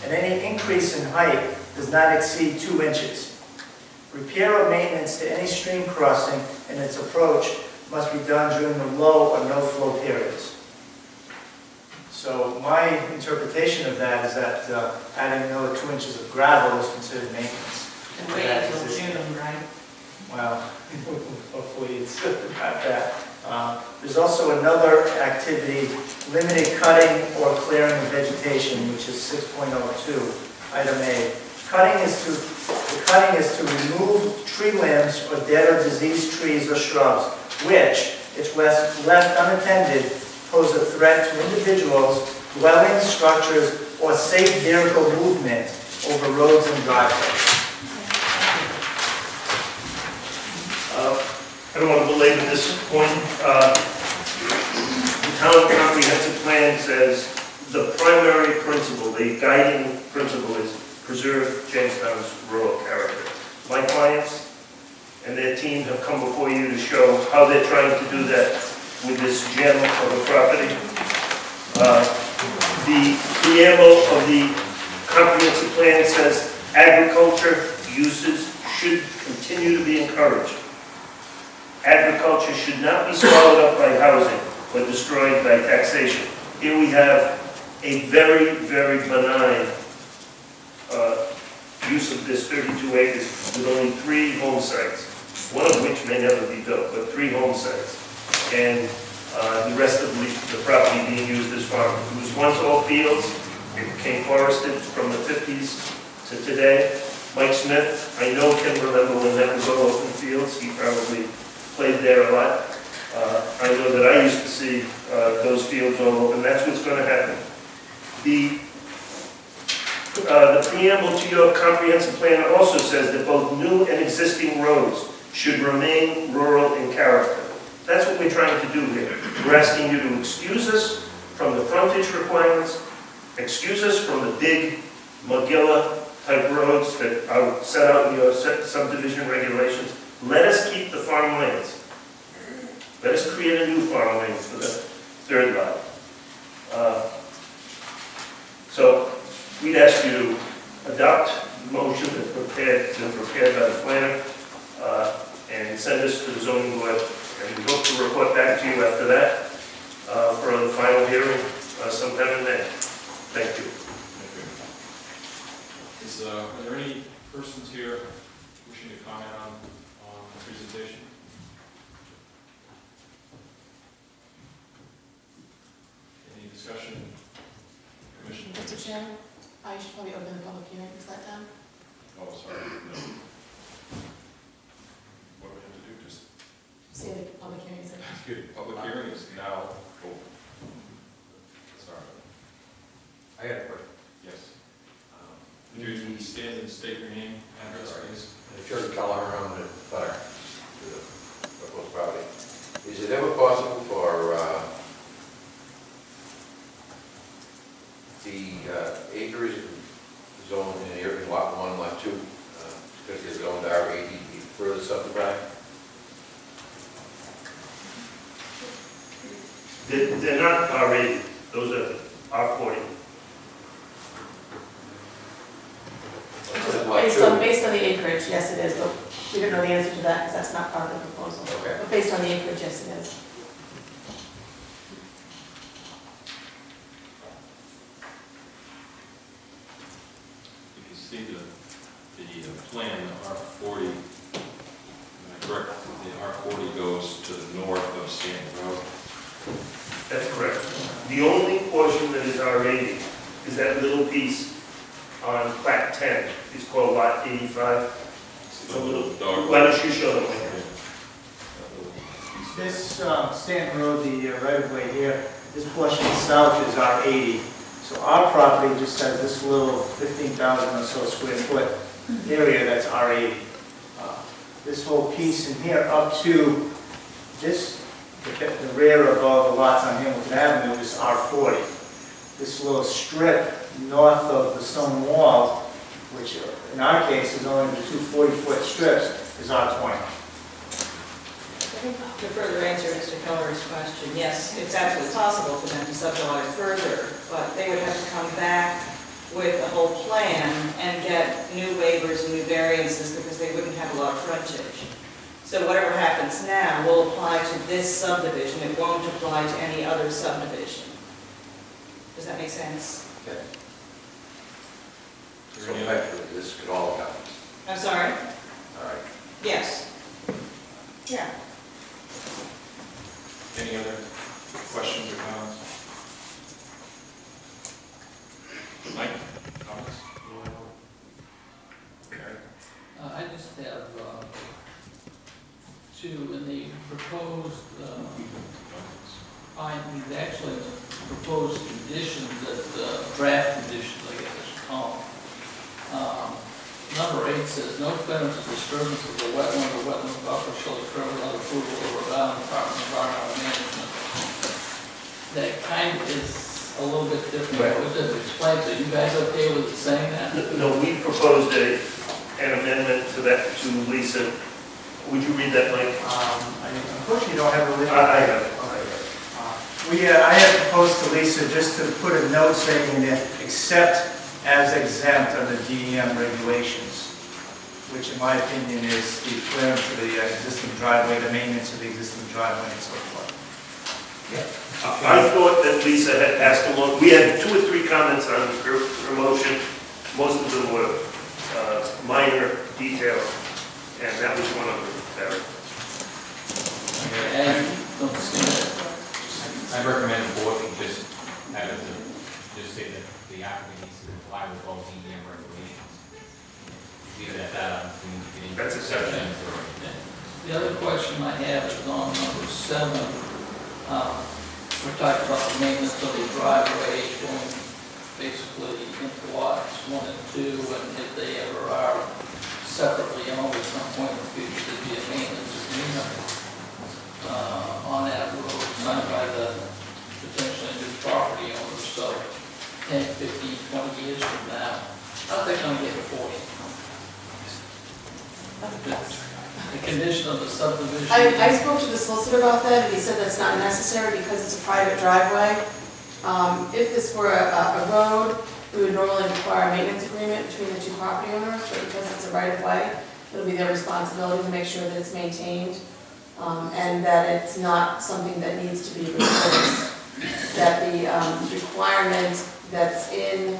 and any increase in height does not exceed 2 inches. Repair or maintenance to any stream crossing and its approach must be done during the low or no flow periods. So my interpretation of that is that adding another 2 inches of gravel is considered maintenance. And wait until June, right? Well, hopefully it's not that. There's also another activity, limited cutting or clearing of vegetation, which is 6.02, item A. The cutting is to remove tree limbs or dead or diseased trees or shrubs, which, if left unattended, pose a threat to individuals, dwellings, structures, or safe vehicle movement over roads and driveways. I don't want to belabor this point. The town comprehensive plan says the primary principle, the guiding principle is preserve Jamestown's rural character. My clients and their team have come before you to show how they're trying to do that with this gem of a property. The preamble of the comprehensive plan says agriculture uses should continue to be encouraged. Agriculture should not be swallowed up by housing or destroyed by taxation. Here we have a very, very benign use of this 32 acres with only 3 home sites, one of which may never be built, but 3 home sites. And the rest of the property being used as farm. It was once all fields. It became forested from the 50s to today. Mike Smith, I know, can remember when that was all open fields. He probably played there a lot. I know that I used to see those fields all open. That's what's going to happen. The preamble to your comprehensive plan also says that both new and existing roads should remain rural in character. That's what we're trying to do here. We're asking you to excuse us from the frontage requirements, excuse us from the big Magilla-type roads that are set out in your subdivision regulations. Let us keep the farmlands. Let us create a new farmland for the 3rd lot. So we'd ask you to adopt the motion that's been prepared by the planner and send this to the zoning board. And we hope to report back to you after that for the final hearing sometime in May. Thank you. Are there any persons here wishing to comment on the presentation? Any discussion? Commission? Mr. Chairman, I should probably open the public hearing. Is that done? Oh, sorry. No. What do we have to do? Just Say the public hearing is open. good. Public hearing is now open. Sorry. I got a question. Yes. Would you stand and state your name, address, please? Shirley Keller, I'm the butter to the proposed property. Is it ever possible for the acres zone in here in lot 1, lot 2, because they're zoned R80, be further subdivided? They're not R80. Those are R40. Based on the acreage, yes it is, but we don't know the answer to that because that's not part of the proposal. Okay. But based on the acreage, yes it is. If you see the plan, the R40, am I correct? The R40 goes to the north of Stanton Road. That's correct. The only portion that is R80 is that little piece on plat 10. It's called lot 85. It's a little dog. Why don't you show them? This Stanton Road, the right-of-way here, this portion south is R80. So our property just has this little 15,000 or so square foot area that's R80. This whole piece in here up to this, the rear of all the lots on Hamilton Avenue is R40. This little strip north of the stone wall, which in our case is only the 2 40-foot strips, is R20. To further answer Mr. Keller's question, yes, it's absolutely possible for them to subdivide further, but they would have to come back with the whole plan and get new waivers and new variances because they wouldn't have a lot of frontage. So whatever happens now will apply to this subdivision. It won't apply to any other subdivision. Does that make sense? Okay. So effectively, this could all happen. I'm sorry? All right. Yes. Yeah. Any other questions or comments? Mike, comments? Eric? I just have two, in the proposed findings, actually the proposed conditions, that draft conditions, I guess I should call them. Number 8 says, no clearance or disturbance of the wetland or wetland buffer shall occur without approval of Rhode Island Department of Environmental Management. That kind of is a little bit different. Right. What does it explain? So you guys okay with saying that? No, we proposed an amendment to that, to Lisa. Would you read that, Mike? Unfortunately, you don't have a list. I have it. I have proposed to Lisa just to put a note saying that except as exempt under DEM regulations, which in my opinion is the clearance of the existing driveway, the maintenance of the existing driveway and so forth. I thought that Lisa had asked along, we had 2 or 3 comments on her motion. Most of them were minor details, and that was one of them. And don't see that. I recommend the board just have it, just say that the applicant needs to comply with all DEM regulations. Leave it at that, That's exception. The other question I have is on number 7. We're talking about the maintenance of the driveway going basically into lots 1 and 2, and if they ever are separately owned at some point in the future, there'd be a maintenance agreement on that road signed by the potentially new property owners. So 10, 15, 20 years from now, how are they going to get 40? The condition of the subdivision. I spoke to the solicitor about that, and he said that's not necessary because it's a private driveway. If this were a road, we would normally require a maintenance agreement between the 2 property owners, but because it's a right-of-way, it'll be their responsibility to make sure that it's maintained, and that it's not something that needs to be replaced. That the requirement that's in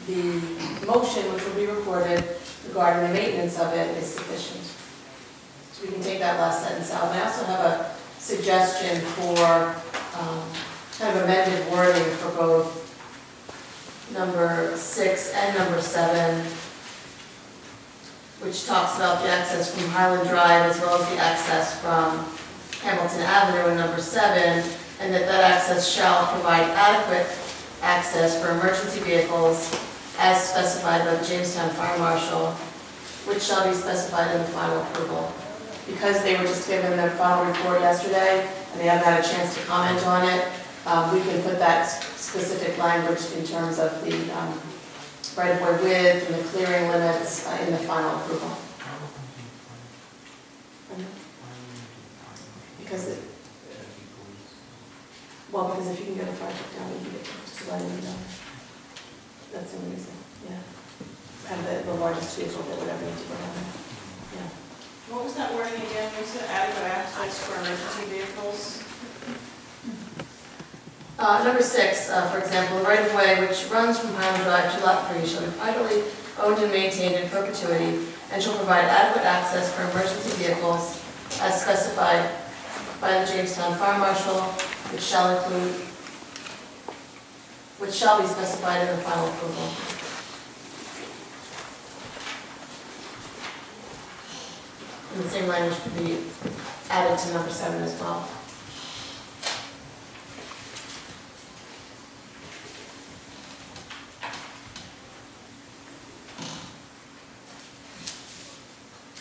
the motion, which will be recorded regarding the maintenance of it, is sufficient. So we can take that last sentence out. And I also have a suggestion for kind of amended wording for both number 6 and number 7, which talks about the access from Highland Drive as well as the access from Hamilton Avenue in number 7, and that access shall provide adequate access for emergency vehicles as specified by the Jamestown Fire Marshal, which shall be specified in the final approval. Because they were just given their final report yesterday, and they haven't had a chance to comment on it, we can put that specific language in terms of the right-of-way width and the clearing limits in the final approval. Because if you can get a project down, you can get just let them know. That's the reason, yeah. Have the largest vehicle that would ever need to go down there. Yeah. What was that wording again, Lisa? Adequate access for emergency vehicles? Number 6, for example, the right-of-way which runs from Highland Drive to Lot 3 shall be privately owned and maintained in perpetuity and shall provide adequate access for emergency vehicles as specified by the Jamestown Fire Marshal, which shall be specified in the final approval. And the same language could be added to number 7 as well.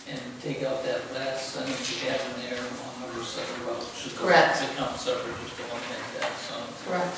And take out that last sentence you have in there on number 7 about should Correct. become separate, just eliminate that, so. Correct.